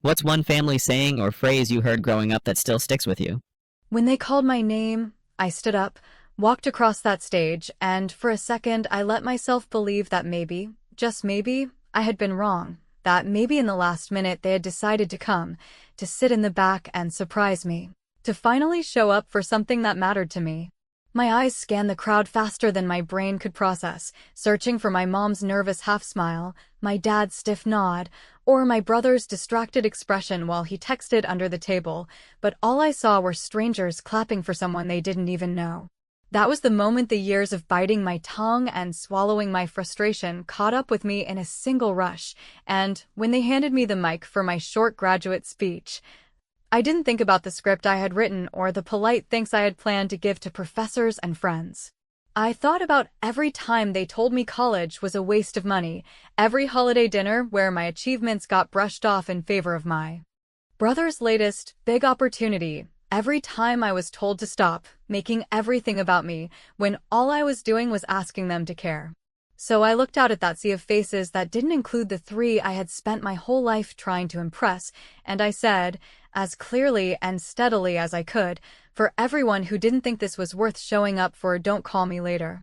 What's one family saying or phrase you heard growing up that still sticks with you? When they called my name, I stood up, walked across that stage, and for a second I let myself believe that maybe, just maybe, I had been wrong. That maybe in the last minute they had decided to come, to sit in the back and surprise me, to finally show up for something that mattered to me. My eyes scanned the crowd faster than my brain could process, searching for my mom's nervous half-smile, my dad's stiff nod, or my brother's distracted expression while he texted under the table, but all I saw were strangers clapping for someone they didn't even know. That was the moment the years of biting my tongue and swallowing my frustration caught up with me in a single rush, and when they handed me the mic for my short graduate speech, I didn't think about the script I had written or the polite thanks I had planned to give to professors and friends. I thought about every time they told me college was a waste of money, every holiday dinner where my achievements got brushed off in favor of my brother's latest big opportunity, every time I was told to stop making everything about me when all I was doing was asking them to care. So I looked out at that sea of faces that didn't include the three I had spent my whole life trying to impress, and I said, as clearly and steadily as I could, for everyone who didn't think this was worth showing up for, don't call me later.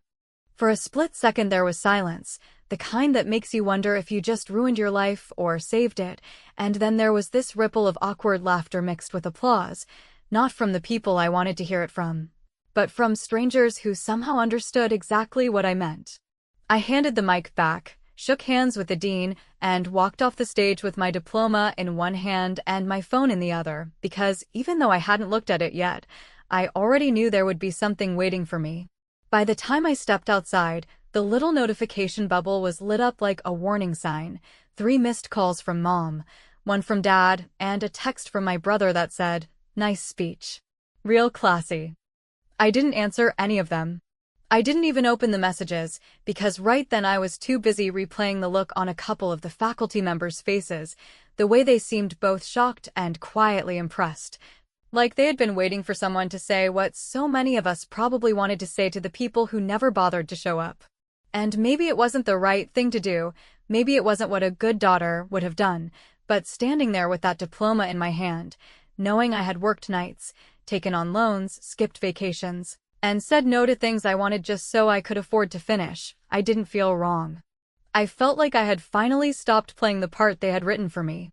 For a split second there was silence, the kind that makes you wonder if you just ruined your life or saved it, and then there was this ripple of awkward laughter mixed with applause, not from the people I wanted to hear it from, but from strangers who somehow understood exactly what I meant. I handed the mic back, shook hands with the dean, and walked off the stage with my diploma in one hand and my phone in the other, because even though I hadn't looked at it yet, I already knew there would be something waiting for me. By the time I stepped outside, the little notification bubble was lit up like a warning sign, 3 missed calls from Mom, 1 from Dad, and a text from my brother that said, "Nice speech. Real classy." I didn't answer any of them. I didn't even open the messages, because right then I was too busy replaying the look on a couple of the faculty members' faces, the way they seemed both shocked and quietly impressed, like they had been waiting for someone to say what so many of us probably wanted to say to the people who never bothered to show up. And maybe it wasn't the right thing to do, maybe it wasn't what a good daughter would have done, but standing there with that diploma in my hand, knowing I had worked nights, taken on loans, skipped vacations, and said no to things I wanted just so I could afford to finish, I didn't feel wrong. I felt like I had finally stopped playing the part they had written for me.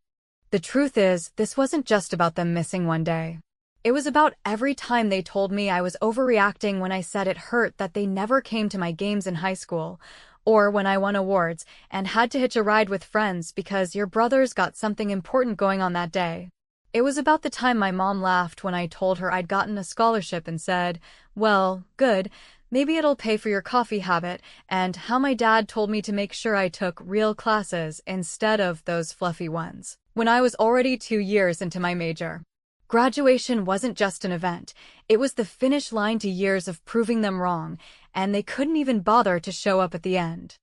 The truth is, this wasn't just about them missing one day. It was about every time they told me I was overreacting when I said it hurt that they never came to my games in high school, or when I won awards and had to hitch a ride with friends because your brothers got something important going on that day. It was about the time my mom laughed when I told her I'd gotten a scholarship and said, "Well, good, maybe it'll pay for your coffee habit," and how my dad told me to make sure I took real classes instead of those fluffy ones, when I was already 2 years into my major. Graduation wasn't just an event, it was the finish line to years of proving them wrong, and they couldn't even bother to show up at the end.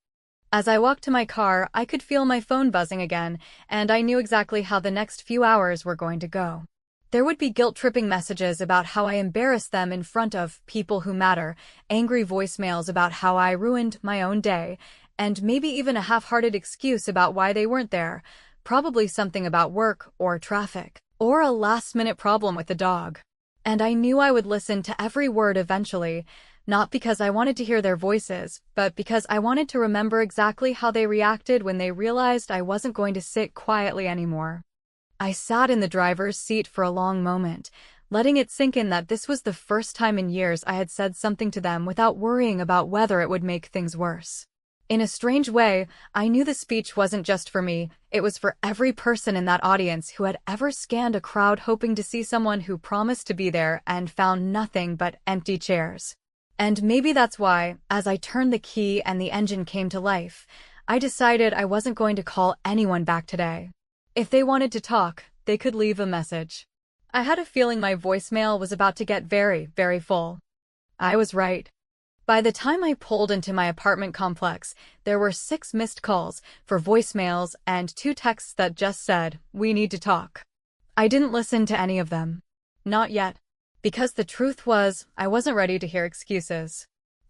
As I walked to my car, I could feel my phone buzzing again, and I knew exactly how the next few hours were going to go. There would be guilt-tripping messages about how I embarrassed them in front of people who matter, angry voicemails about how I ruined my own day, and maybe even a half-hearted excuse about why they weren't there, probably something about work or traffic, or a last-minute problem with the dog. And I knew I would listen to every word eventually, not because I wanted to hear their voices, but because I wanted to remember exactly how they reacted when they realized I wasn't going to sit quietly anymore. I sat in the driver's seat for a long moment, letting it sink in that this was the first time in years I had said something to them without worrying about whether it would make things worse. In a strange way, I knew the speech wasn't just for me, it was for every person in that audience who had ever scanned a crowd hoping to see someone who promised to be there and found nothing but empty chairs. And maybe that's why, as I turned the key and the engine came to life, I decided I wasn't going to call anyone back today. If they wanted to talk, they could leave a message. I had a feeling my voicemail was about to get very, very full. I was right. By the time I pulled into my apartment complex, there were 6 missed calls for voicemails and 2 texts that just said, "We need to talk." I didn't listen to any of them. Not yet. Because the truth was, I wasn't ready to hear excuses.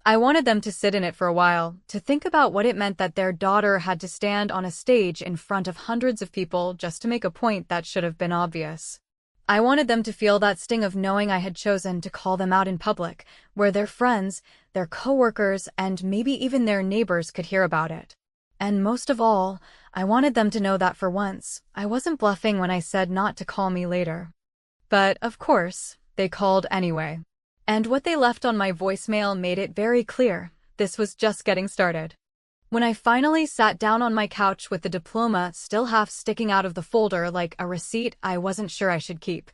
I wanted them to sit in it for a while, to think about what it meant that their daughter had to stand on a stage in front of hundreds of people just to make a point that should have been obvious. I wanted them to feel that sting of knowing I had chosen to call them out in public, where their friends, their coworkers, and maybe even their neighbors could hear about it. And most of all, I wanted them to know that for once, I wasn't bluffing when I said not to call me later. But, of course, they called anyway. And what they left on my voicemail made it very clear, this was just getting started. When I finally sat down on my couch with the diploma still half sticking out of the folder like a receipt I wasn't sure I should keep,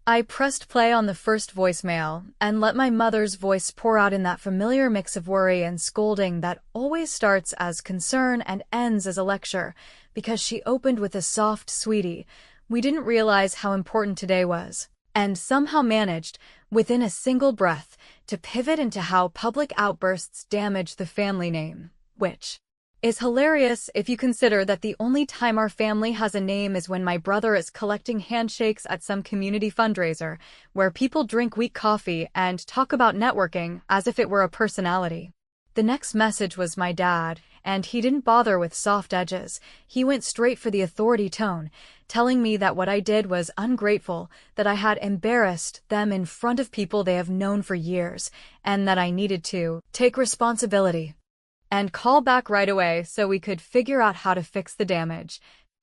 I pressed play on the first voicemail and let my mother's voice pour out in that familiar mix of worry and scolding that always starts as concern and ends as a lecture, because she opened with a soft "Sweetie, we didn't realize how important today was," and somehow managed, within a single breath, to pivot into how public outbursts damage the family name, which is hilarious if you consider that the only time our family has a name is when my brother is collecting handshakes at some community fundraiser, where people drink weak coffee and talk about networking as if it were a personality. The next message was my dad, and he didn't bother with soft edges. He went straight for the authority tone, telling me that what I did was ungrateful, that I had embarrassed them in front of people they have known for years, and that I needed to take responsibility and call back right away so we could figure out how to fix the damage.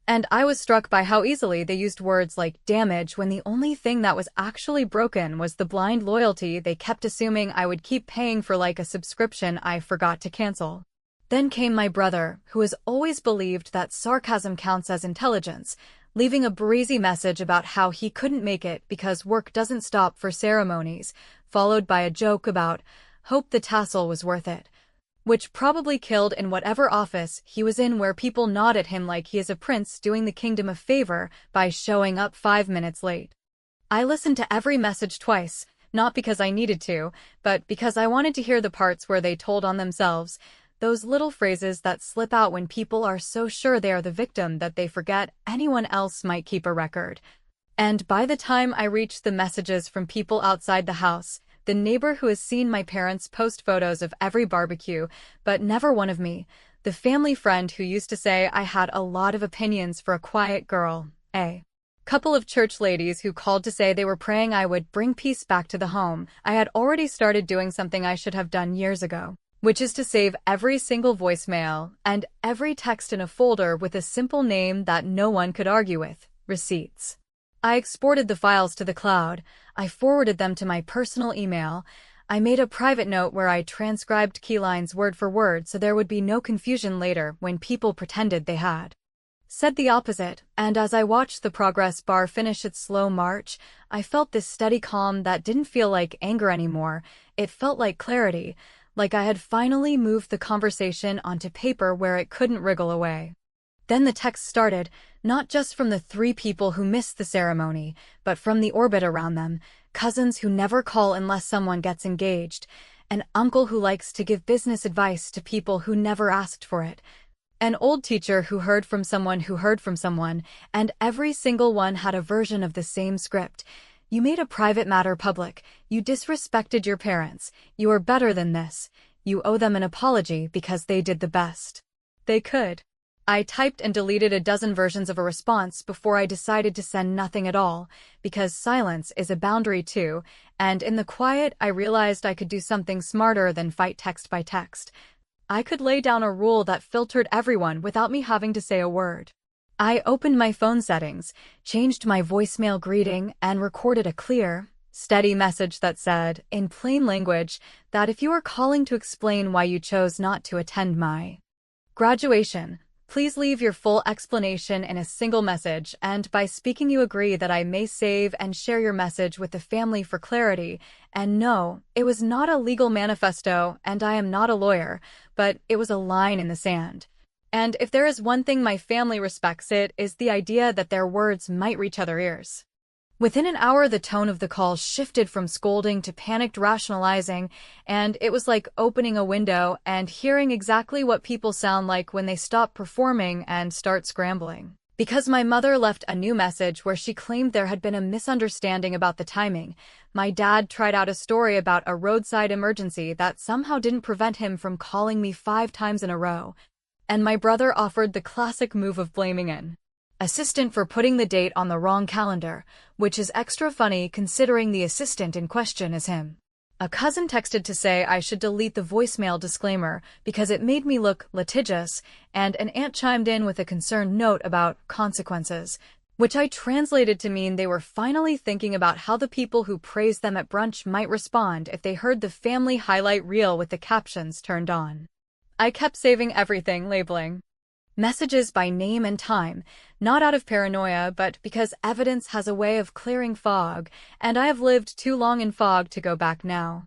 And I was struck by how easily they used words like damage when the only thing that was actually broken was the blind loyalty they kept assuming I would keep paying for, like a subscription I forgot to cancel. Then came my brother, who has always believed that sarcasm counts as intelligence, leaving a breezy message about how he couldn't make it because work doesn't stop for ceremonies, followed by a joke about, hope the tassel was worth it, which probably killed in whatever office he was in, where people nod at him like he is a prince doing the kingdom a favor by showing up 5 minutes late. I listened to every message twice, not because I needed to, but because I wanted to hear the parts where they told on themselves, those little phrases that slip out when people are so sure they are the victim that they forget anyone else might keep a record. And by the time I reached the messages from people outside the house, the neighbor who has seen my parents post photos of every barbecue, but never one of me, the family friend who used to say I had a lot of opinions for a quiet girl, a couple of church ladies who called to say they were praying I would bring peace back to the home. I had already started doing something I should have done years ago, which is to save every single voicemail and every text in a folder with a simple name that no one could argue with: receipts. I exported the files to the cloud. I forwarded them to my personal email. I made a private note where I transcribed key lines word for word so there would be no confusion later when people pretended they had said the opposite. And as I watched the progress bar finish its slow march, I felt this steady calm that didn't feel like anger anymore. It felt like clarity, like I had finally moved the conversation onto paper where it couldn't wriggle away. Then the text started, not just from the 3 people who missed the ceremony, but from the orbit around them: cousins who never call unless someone gets engaged, an uncle who likes to give business advice to people who never asked for it, an old teacher who heard from someone who heard from someone, and every single one had a version of the same script. You made a private matter public. You disrespected your parents. You are better than this. You owe them an apology because they did the best they could. I typed and deleted a dozen versions of a response before I decided to send nothing at all, because silence is a boundary too, and in the quiet I realized I could do something smarter than fight text by text. I could lay down a rule that filtered everyone without me having to say a word. I opened my phone settings, changed my voicemail greeting, and recorded a clear, steady message that said, in plain language, that if you are calling to explain why you chose not to attend my graduation, please leave your full explanation in a single message, and by speaking you agree that I may save and share your message with the family for clarity. And no, it was not a legal manifesto, and I am not a lawyer, but it was a line in the sand. And if there is one thing my family respects, it is the idea that their words might reach other ears. Within an hour, the tone of the call shifted from scolding to panicked rationalizing, and it was like opening a window and hearing exactly what people sound like when they stop performing and start scrambling. Because my mother left a new message where she claimed there had been a misunderstanding about the timing. My dad tried out a story about a roadside emergency that somehow didn't prevent him from calling me 5 times in a row. And my brother offered the classic move of blaming an assistant for putting the date on the wrong calendar, which is extra funny considering the assistant in question is him. A cousin texted to say I should delete the voicemail disclaimer because it made me look litigious, and an aunt chimed in with a concerned note about consequences, which I translated to mean they were finally thinking about how the people who praised them at brunch might respond if they heard the family highlight reel with the captions turned on. I kept saving everything, labeling messages by name and time, not out of paranoia, but because evidence has a way of clearing fog, and I have lived too long in fog to go back now.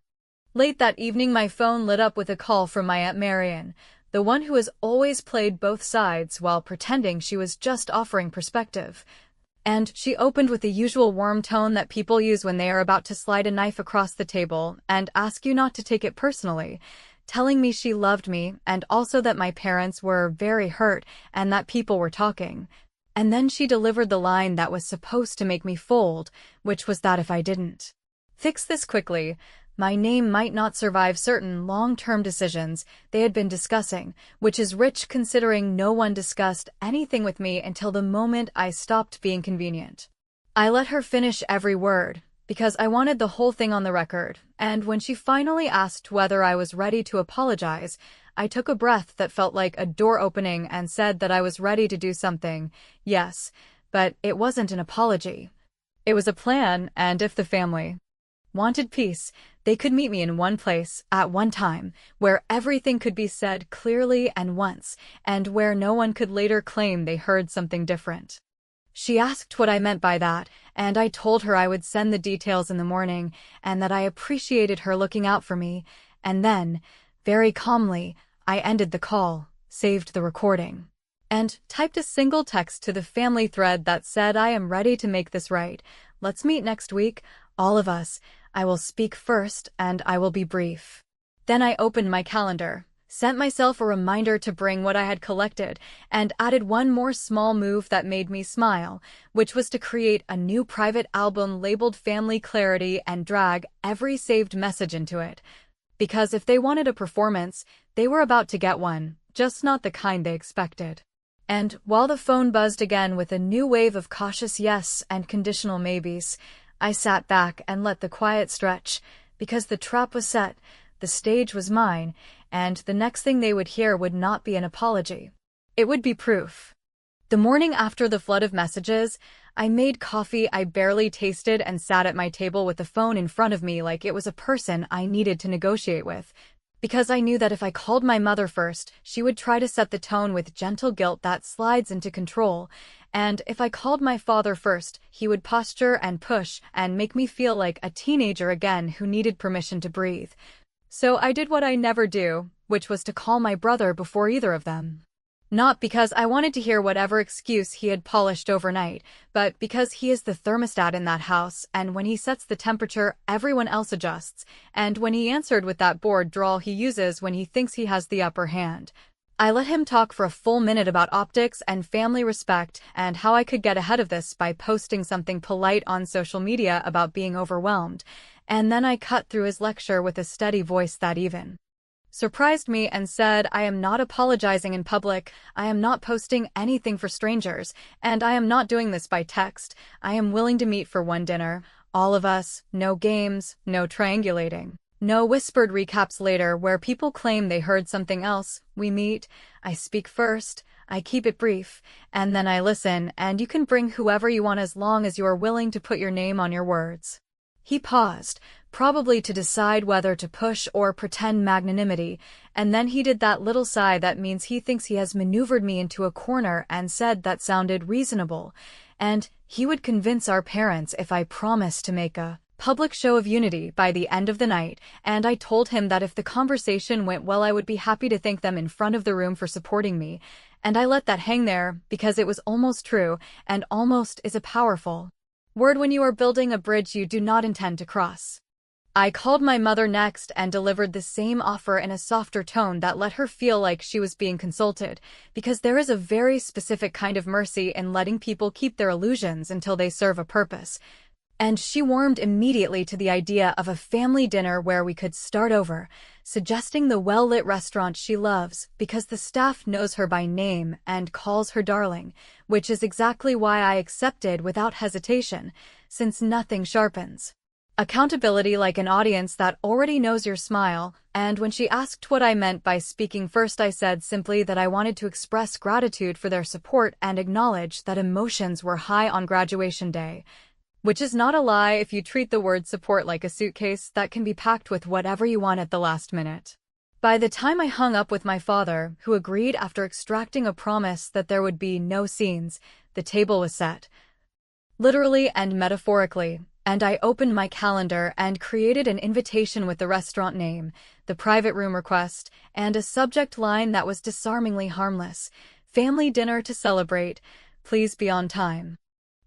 Late that evening, my phone lit up with a call from my Aunt Marian, the one who has always played both sides while pretending she was just offering perspective. And she opened with the usual warm tone that people use when they are about to slide a knife across the table and ask you not to take it personally, telling me she loved me and also that my parents were very hurt and that people were talking. And then she delivered the line that was supposed to make me fold, which was that if I didn't fix this quickly, my name might not survive certain long-term decisions they had been discussing, which is rich considering no one discussed anything with me until the moment I stopped being convenient. I let her finish every word, because I wanted the whole thing on the record, and when she finally asked whether I was ready to apologize, I took a breath that felt like a door opening and said that I was ready to do something, yes, but it wasn't an apology. It was a plan, and if the family wanted peace, they could meet me in one place, at one time, where everything could be said clearly and once, and where no one could later claim they heard something different. She asked what I meant by that, and I told her I would send the details in the morning, and that I appreciated her looking out for me, and then, very calmly, I ended the call, saved the recording, and typed a single text to the family thread that said I am ready to make this right. Let's meet next week, all of us. I will speak first, and I will be brief. Then I opened my calendar, sent myself a reminder to bring what I had collected, and added one more small move that made me smile, which was to create a new private album labeled Family Clarity and drag every saved message into it. Because if they wanted a performance, they were about to get one, just not the kind they expected. And while the phone buzzed again with a new wave of cautious yes and conditional maybes, I sat back and let the quiet stretch, because the trap was set, the stage was mine, and the next thing they would hear would not be an apology. It would be proof. The morning after the flood of messages, I made coffee I barely tasted and sat at my table with the phone in front of me like it was a person I needed to negotiate with, because I knew that if I called my mother first, she would try to set the tone with gentle guilt that slides into control, and if I called my father first, he would posture and push and make me feel like a teenager again who needed permission to breathe. So I did what I never do, which was to call my brother before either of them. Not because I wanted to hear whatever excuse he had polished overnight, but because he is the thermostat in that house, and when he sets the temperature, everyone else adjusts, and when he answered with that bored drawl he uses when he thinks he has the upper hand. I let him talk for a full minute about optics and family respect and how I could get ahead of this by posting something polite on social media about being overwhelmed, and then I cut through his lecture with a steady voice that even surprised me and said, I am not apologizing in public, I am not posting anything for strangers, and I am not doing this by text. I am willing to meet for one dinner, all of us, no games, no triangulating. No whispered recaps later where people claim they heard something else. We meet, I speak first, I keep it brief, and then I listen, and you can bring whoever you want as long as you are willing to put your name on your words. He paused, probably to decide whether to push or pretend magnanimity, and then he did that little sigh that means he thinks he has maneuvered me into a corner and said that sounded reasonable, and he would convince our parents if I promised to make a public show of unity by the end of the night, and I told him that if the conversation went well I would be happy to thank them in front of the room for supporting me, and I let that hang there because it was almost true, and almost is a powerful word when you are building a bridge you do not intend to cross. I called my mother next and delivered the same offer in a softer tone that let her feel like she was being consulted, because there is a very specific kind of mercy in letting people keep their illusions until they serve a purpose. And she warmed immediately to the idea of a family dinner where we could start over, suggesting the well-lit restaurant she loves because the staff knows her by name and calls her darling, which is exactly why I accepted without hesitation, since nothing sharpens accountability like an audience that already knows your smile. And when she asked what I meant by speaking first, I said simply that I wanted to express gratitude for their support and acknowledge that emotions were high on graduation day. Which is not a lie if you treat the word support like a suitcase that can be packed with whatever you want at the last minute. By the time I hung up with my father, who agreed after extracting a promise that there would be no scenes, the table was set. Literally and metaphorically, and I opened my calendar and created an invitation with the restaurant name, the private room request, and a subject line that was disarmingly harmless. Family dinner to celebrate. Please be on time.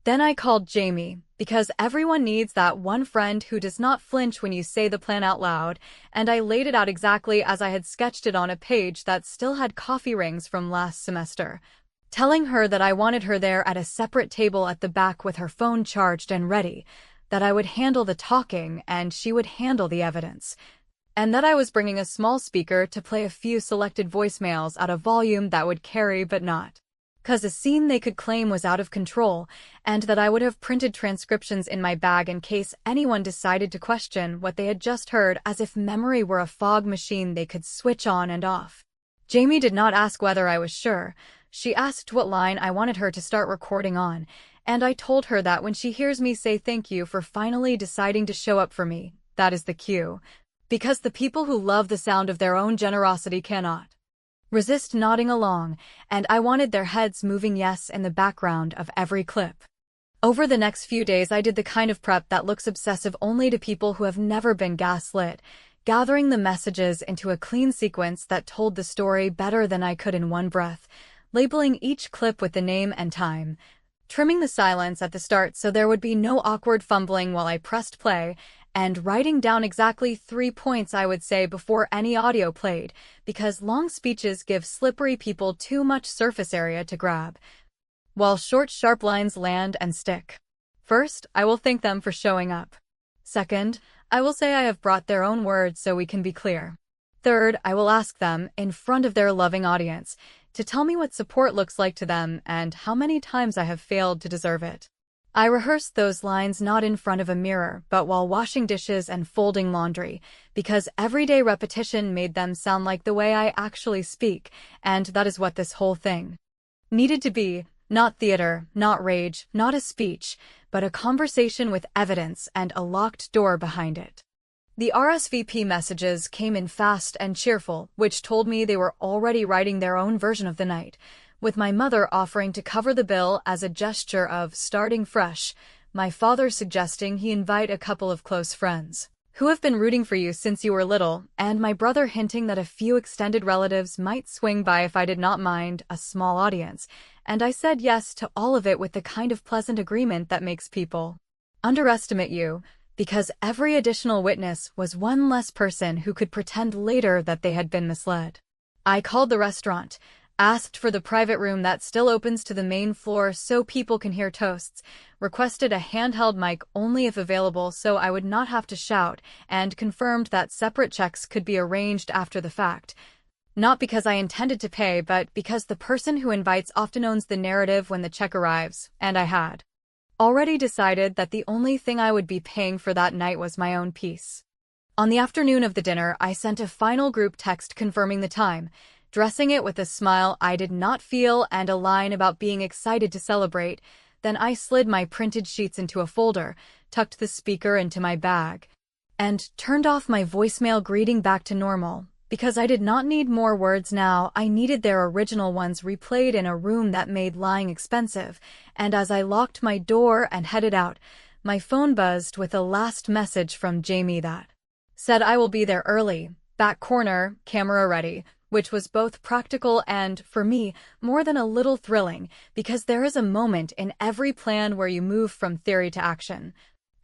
Then I called Jamie, because everyone needs that one friend who does not flinch when you say the plan out loud, and I laid it out exactly as I had sketched it on a page that still had coffee rings from last semester, telling her that I wanted her there at a separate table at the back with her phone charged and ready, that I would handle the talking and she would handle the evidence, and that I was bringing a small speaker to play a few selected voicemails at a volume that would carry but not cause a scene they could claim was out of control, and that I would have printed transcriptions in my bag in case anyone decided to question what they had just heard, as if memory were a fog machine they could switch on and off. Jamie did not ask whether I was sure. She asked what line I wanted her to start recording on, and I told her that when she hears me say thank you for finally deciding to show up for me, that is the cue. Because the people who love the sound of their own generosity cannot resist nodding along, and I wanted their heads moving yes in the background of every clip. Over the next few days I did the kind of prep that looks obsessive only to people who have never been gaslit, gathering the messages into a clean sequence that told the story better than I could in one breath, labeling each clip with the name and time, trimming the silence at the start so there would be no awkward fumbling while I pressed play, and writing down exactly 3 points I would say before any audio played, because long speeches give slippery people too much surface area to grab, while short, sharp lines land and stick. First, I will thank them for showing up. Second, I will say I have brought their own words so we can be clear. Third, I will ask them, in front of their loving audience, to tell me what support looks like to them and how many times I have failed to deserve it. I rehearsed those lines not in front of a mirror, but while washing dishes and folding laundry, because everyday repetition made them sound like the way I actually speak, and that is what this whole thing needed to be. Not theater, not rage, not a speech, but a conversation with evidence and a locked door behind it. The RSVP messages came in fast and cheerful, which told me they were already writing their own version of the night, with my mother offering to cover the bill as a gesture of starting fresh, my father suggesting he invite a couple of close friends who have been rooting for you since you were little, and my brother hinting that a few extended relatives might swing by if I did not mind a small audience, and I said yes to all of it with the kind of pleasant agreement that makes people underestimate you, because every additional witness was one less person who could pretend later that they had been misled. I called the restaurant, asked for the private room that still opens to the main floor so people can hear toasts, requested a handheld mic only if available so I would not have to shout, and confirmed that separate checks could be arranged after the fact. Not because I intended to pay, but because the person who invites often owns the narrative when the check arrives, and I had already decided that the only thing I would be paying for that night was my own peace. On the afternoon of the dinner, I sent a final group text confirming the time, dressing it with a smile I did not feel and a line about being excited to celebrate. Then I slid my printed sheets into a folder, tucked the speaker into my bag, and turned off my voicemail greeting back to normal. Because I did not need more words now, I needed their original ones replayed in a room that made lying expensive, and as I locked my door and headed out, my phone buzzed with a last message from Jamie that said I will be there early, back corner, camera ready, which was both practical and, for me, more than a little thrilling, because there is a moment in every plan where you move from theory to action.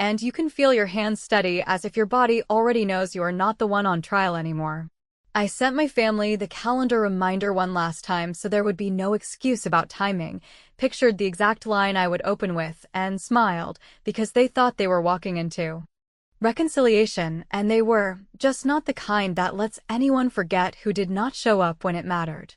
and you can feel your hands steady as if your body already knows you are not the one on trial anymore. I sent my family the calendar reminder one last time so there would be no excuse about timing, pictured the exact line I would open with, and smiled, because they thought they were walking into reconciliation, and they were, just not the kind that lets anyone forget who did not show up when it mattered.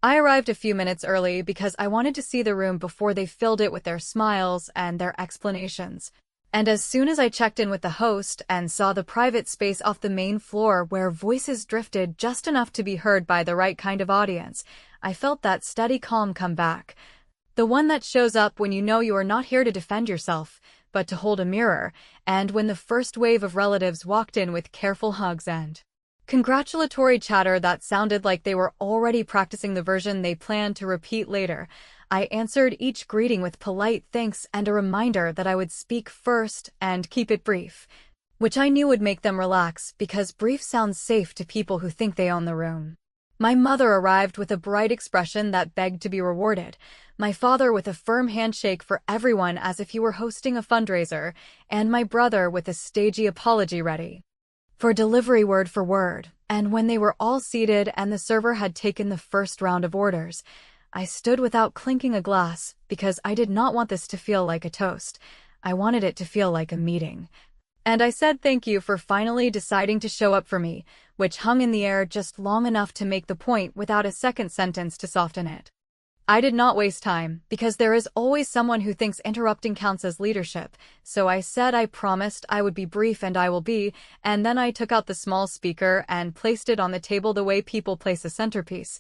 I arrived a few minutes early because I wanted to see the room before they filled it with their smiles and their explanations. And as soon as I checked in with the host and saw the private space off the main floor where voices drifted just enough to be heard by the right kind of audience, I felt that steady calm come back. The one that shows up when you know you are not here to defend yourself, but to hold a mirror, and when the first wave of relatives walked in with careful hugs and congratulatory chatter that sounded like they were already practicing the version they planned to repeat later, I answered each greeting with polite thanks and a reminder that I would speak first and keep it brief, which I knew would make them relax because brief sounds safe to people who think they own the room. My mother arrived with a bright expression that begged to be rewarded, my father with a firm handshake for everyone as if he were hosting a fundraiser, and my brother with a stagey apology ready for delivery word for word. And when they were all seated and the server had taken the first round of orders, I stood without clinking a glass because I did not want this to feel like a toast. I wanted it to feel like a meeting. And I said thank you for finally deciding to show up for me, which hung in the air just long enough to make the point without a second sentence to soften it. I did not waste time, because there is always someone who thinks interrupting counts as leadership, so I said I promised I would be brief and I will be, and then I took out the small speaker and placed it on the table the way people place a centerpiece.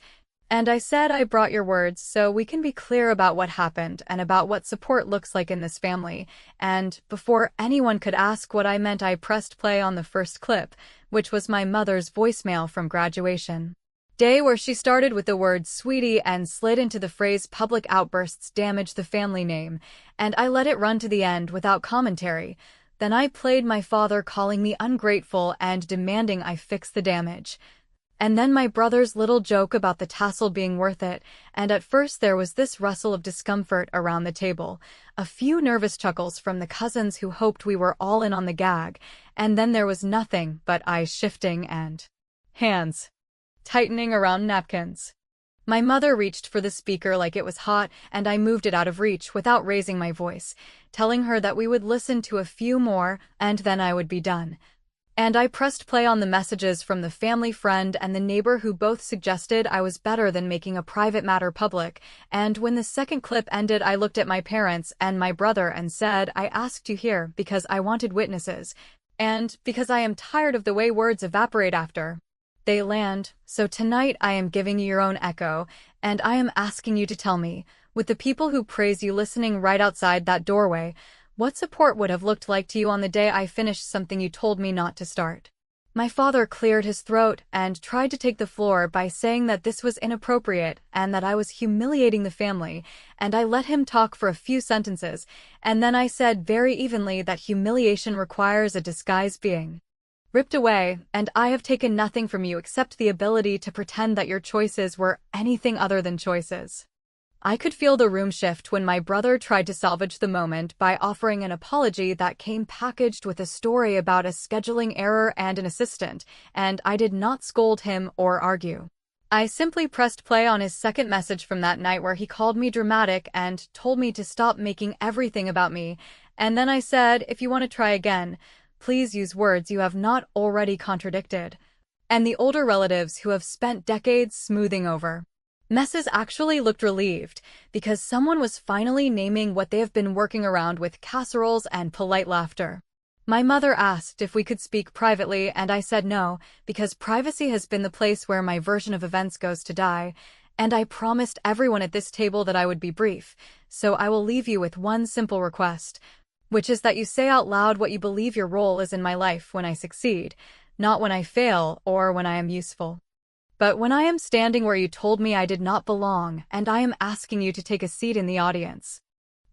And I said I brought your words so we can be clear about what happened and about what support looks like in this family, and before anyone could ask what I meant I pressed play on the first clip, which was my mother's voicemail from graduation day where she started with the word sweetie and slid into the phrase public outbursts damage the family name, and I let it run to the end without commentary. Then I played my father calling me ungrateful and demanding I fix the damage. And then my brother's little joke about the tassel being worth it, and at first there was this rustle of discomfort around the table, a few nervous chuckles from the cousins who hoped we were all in on the gag, and then there was nothing but eyes shifting and hands tightening around napkins. My mother reached for the speaker like it was hot, and I moved it out of reach without raising my voice, telling her that we would listen to a few more, and then I would be done. And I pressed play on the messages from the family friend and the neighbor who both suggested I was better than making a private matter public, and when the second clip ended I looked at my parents and my brother and said I asked you here because I wanted witnesses, and because I am tired of the way words evaporate after they land, so tonight I am giving you your own echo, and I am asking you to tell me, with the people who praise you listening right outside that doorway, what support would have looked like to you on the day I finished something you told me not to start. My father cleared his throat and tried to take the floor by saying that this was inappropriate and that I was humiliating the family, and I let him talk for a few sentences, and then I said very evenly that humiliation requires a disguise being ripped away, and I have taken nothing from you except the ability to pretend that your choices were anything other than choices. I could feel the room shift when my brother tried to salvage the moment by offering an apology that came packaged with a story about a scheduling error and an assistant, and I did not scold him or argue. I simply pressed play on his second message from that night where he called me dramatic and told me to stop making everything about me, and then I said, if you want to try again, please use words you have not already contradicted. And the older relatives who have spent decades smoothing over messes actually looked relieved, because someone was finally naming what they have been working around with casseroles and polite laughter. My mother asked if we could speak privately, and I said no, because privacy has been the place where my version of events goes to die, and I promised everyone at this table that I would be brief, so I will leave you with one simple request, which is that you say out loud what you believe your role is in my life when I succeed, not when I fail or when I am useful. But when I am standing where you told me I did not belong, and I am asking you to take a seat in the audience.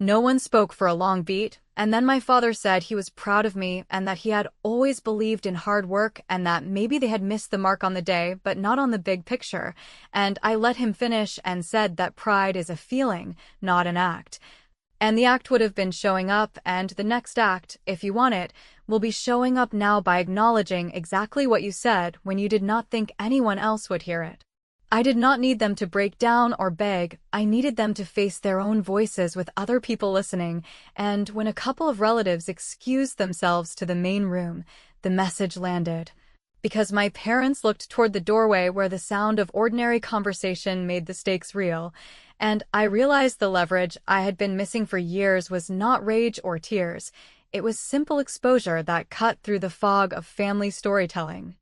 No one spoke for a long beat, and then my father said he was proud of me and that he had always believed in hard work and that maybe they had missed the mark on the day but not on the big picture, and I let him finish and said that pride is a feeling, not an act. And the act would have been showing up, and the next act, if you want it, will be showing up now by acknowledging exactly what you said when you did not think anyone else would hear it. I did not need them to break down or beg. I needed them to face their own voices with other people listening, and when a couple of relatives excused themselves to the main room, the message landed. Because my parents looked toward the doorway where the sound of ordinary conversation made the stakes real, and I realized the leverage I had been missing for years was not rage or tears. It was simple exposure that cut through the fog of family storytelling.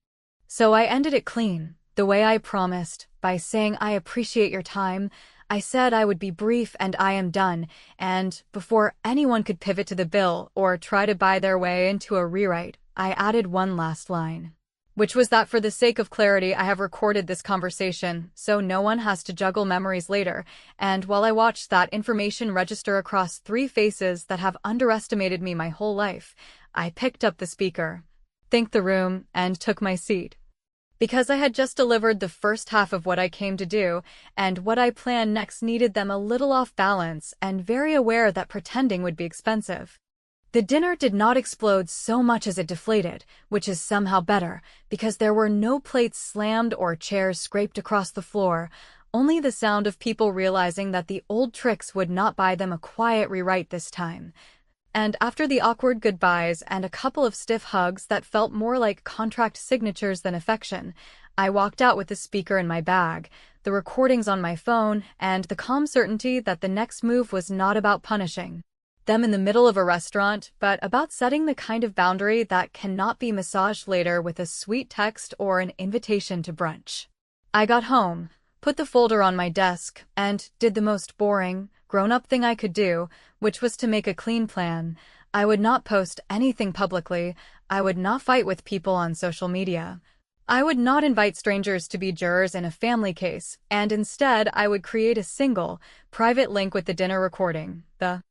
So I ended it clean, the way I promised, by saying I appreciate your time. I said I would be brief and I am done, and before anyone could pivot to the bill or try to buy their way into a rewrite, I added one last line, which was that for the sake of clarity, I have recorded this conversation, so no one has to juggle memories later. And while I watched that information register across 3 faces that have underestimated me my whole life, I picked up the speaker, thanked the room, and took my seat. Because I had just delivered the first half of what I came to do, and what I planned next needed them a little off balance and very aware that pretending would be expensive. The dinner did not explode so much as it deflated, which is somehow better, because there were no plates slammed or chairs scraped across the floor, only the sound of people realizing that the old tricks would not buy them a quiet rewrite this time. And after the awkward goodbyes and a couple of stiff hugs that felt more like contract signatures than affection, I walked out with the speaker in my bag, the recordings on my phone, and the calm certainty that the next move was not about punishing them in the middle of a restaurant, but about setting the kind of boundary that cannot be massaged later with a sweet text or an invitation to brunch. I got home, put the folder on my desk, and did the most boring, grown-up thing I could do, which was to make a clean plan. I would not post anything publicly. I would not fight with people on social media. I would not invite strangers to be jurors in a family case, and instead I would create a single, private link with the dinner recording, the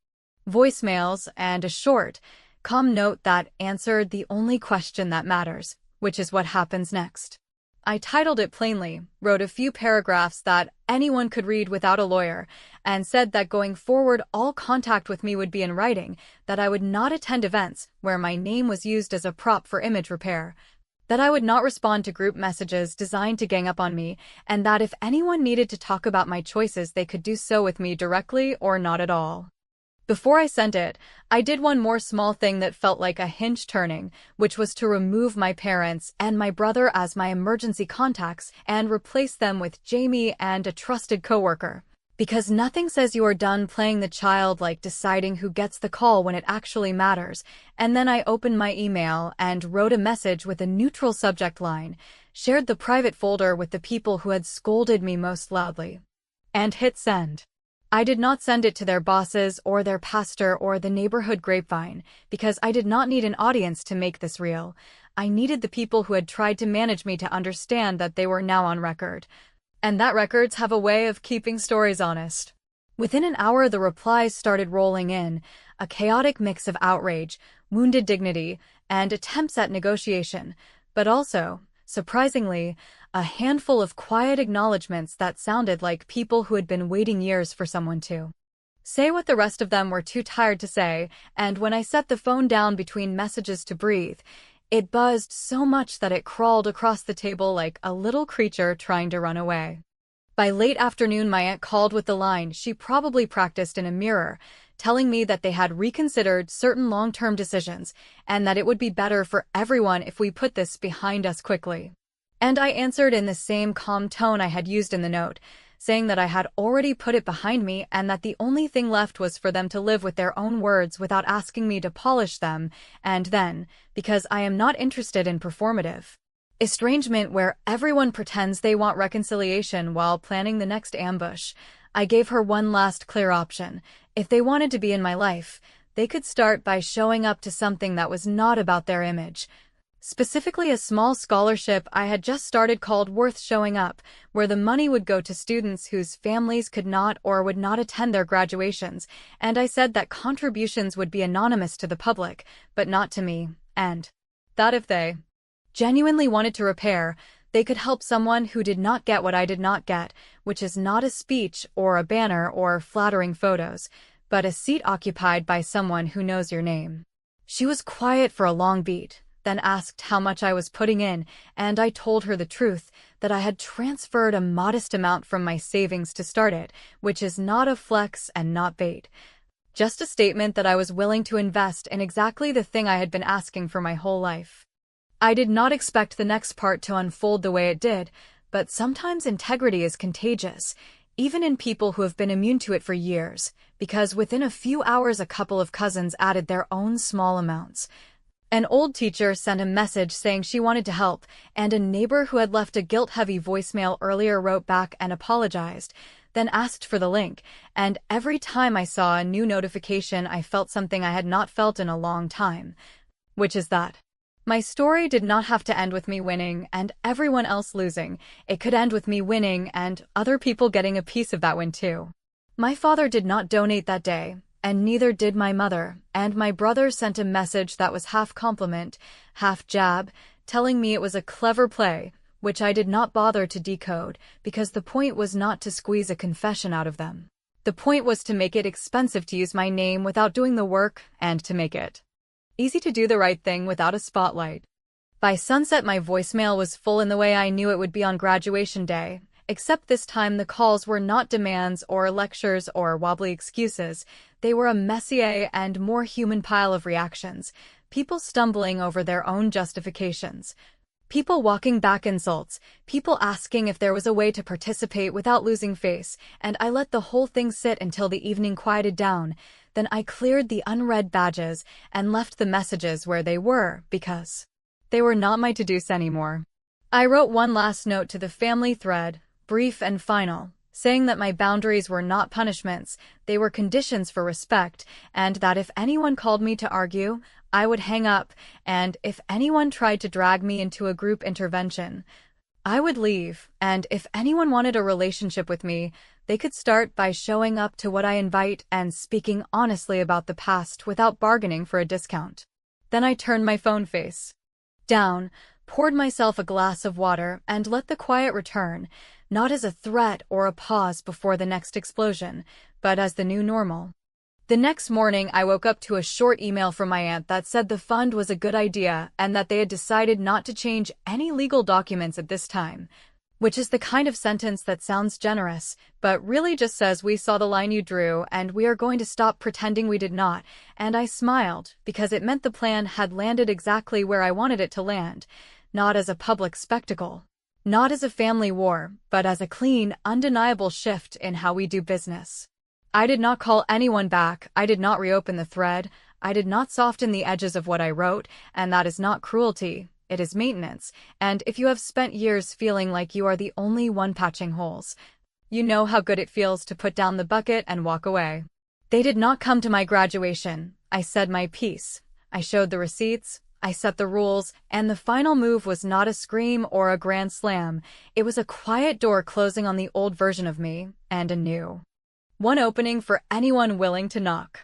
voicemails, and a short, calm note that answered the only question that matters, which is what happens next. I titled it plainly, wrote a few paragraphs that anyone could read without a lawyer, and said that going forward all contact with me would be in writing, that I would not attend events where my name was used as a prop for image repair, that I would not respond to group messages designed to gang up on me, and that if anyone needed to talk about my choices they could do so with me directly or not at all. Before I sent it, I did one more small thing that felt like a hinge turning, which was to remove my parents and my brother as my emergency contacts and replace them with Jamie and a trusted coworker. Because nothing says you are done playing the child like deciding who gets the call when it actually matters. And then I opened my email and wrote a message with a neutral subject line, shared the private folder with the people who had scolded me most loudly, and hit send. I did not send it to their bosses or their pastor or the neighborhood grapevine, because I did not need an audience to make this real. I needed the people who had tried to manage me to understand that they were now on record. And that records have a way of keeping stories honest. Within an hour the replies started rolling in, a chaotic mix of outrage, wounded dignity, and attempts at negotiation, but also, surprisingly, a handful of quiet acknowledgments that sounded like people who had been waiting years for someone to say what the rest of them were too tired to say, and when I set the phone down between messages to breathe, it buzzed so much that it crawled across the table like a little creature trying to run away. By late afternoon my aunt called with the line she probably practiced in a mirror, telling me that they had reconsidered certain long-term decisions, and that it would be better for everyone if we put this behind us quickly. And I answered in the same calm tone I had used in the note, saying that I had already put it behind me and that the only thing left was for them to live with their own words without asking me to polish them, and then, because I am not interested in performative estrangement where everyone pretends they want reconciliation while planning the next ambush, I gave her one last clear option. If they wanted to be in my life, they could start by showing up to something that was not about their image. Specifically a small scholarship I had just started called Worth Showing Up, where the money would go to students whose families could not or would not attend their graduations, and I said that contributions would be anonymous to the public, but not to me, and that if they genuinely wanted to repair, they could help someone who did not get what I did not get, which is not a speech or a banner or flattering photos, but a seat occupied by someone who knows your name. She was quiet for a long beat, then asked how much I was putting in, and I told her the truth, that I had transferred a modest amount from my savings to start it, which is not a flex and not bait. Just a statement that I was willing to invest in exactly the thing I had been asking for my whole life. I did not expect the next part to unfold the way it did, but sometimes integrity is contagious, even in people who have been immune to it for years, because within a few hours a couple of cousins added their own small amounts. An old teacher sent a message saying she wanted to help, and a neighbor who had left a guilt-heavy voicemail earlier wrote back and apologized, then asked for the link, and every time I saw a new notification I felt something I had not felt in a long time. Which is that my story did not have to end with me winning and everyone else losing. It could end with me winning and other people getting a piece of that win too. My father did not donate that day, and neither did my mother, and my brother sent a message that was half compliment, half jab, telling me it was a clever play, which I did not bother to decode, because the point was not to squeeze a confession out of them. The point was to make it expensive to use my name without doing the work, and to make it easy to do the right thing without a spotlight. By sunset my voicemail was full in the way I knew it would be on graduation day, except this time the calls were not demands or lectures or wobbly excuses. They were a messier and more human pile of reactions, people stumbling over their own justifications, people walking back insults, people asking if there was a way to participate without losing face, and I let the whole thing sit until the evening quieted down. Then I cleared the unread badges and left the messages where they were, because they were not my to-dos anymore. I wrote one last note to the family thread, brief and final, saying that my boundaries were not punishments, they were conditions for respect, and that if anyone called me to argue, I would hang up, and if anyone tried to drag me into a group intervention, I would leave, and if anyone wanted a relationship with me, they could start by showing up to what I invite and speaking honestly about the past without bargaining for a discount. Then I turned my phone face down, poured myself a glass of water, and let the quiet return, not as a threat or a pause before the next explosion, but as the new normal. The next morning, I woke up to a short email from my aunt that said the fund was a good idea and that they had decided not to change any legal documents at this time, which is the kind of sentence that sounds generous, but really just says we saw the line you drew and we are going to stop pretending we did not, and I smiled because it meant the plan had landed exactly where I wanted it to land, not as a public spectacle, not as a family war, but as a clean, undeniable shift in how we do business. I did not call anyone back, I did not reopen the thread, I did not soften the edges of what I wrote, and that is not cruelty, it is maintenance, and if you have spent years feeling like you are the only one patching holes, you know how good it feels to put down the bucket and walk away. They did not come to my graduation, I said my piece, I showed the receipts, I set the rules, and the final move was not a scream or a grand slam, it was a quiet door closing on the old version of me, and a new one opening for anyone willing to knock.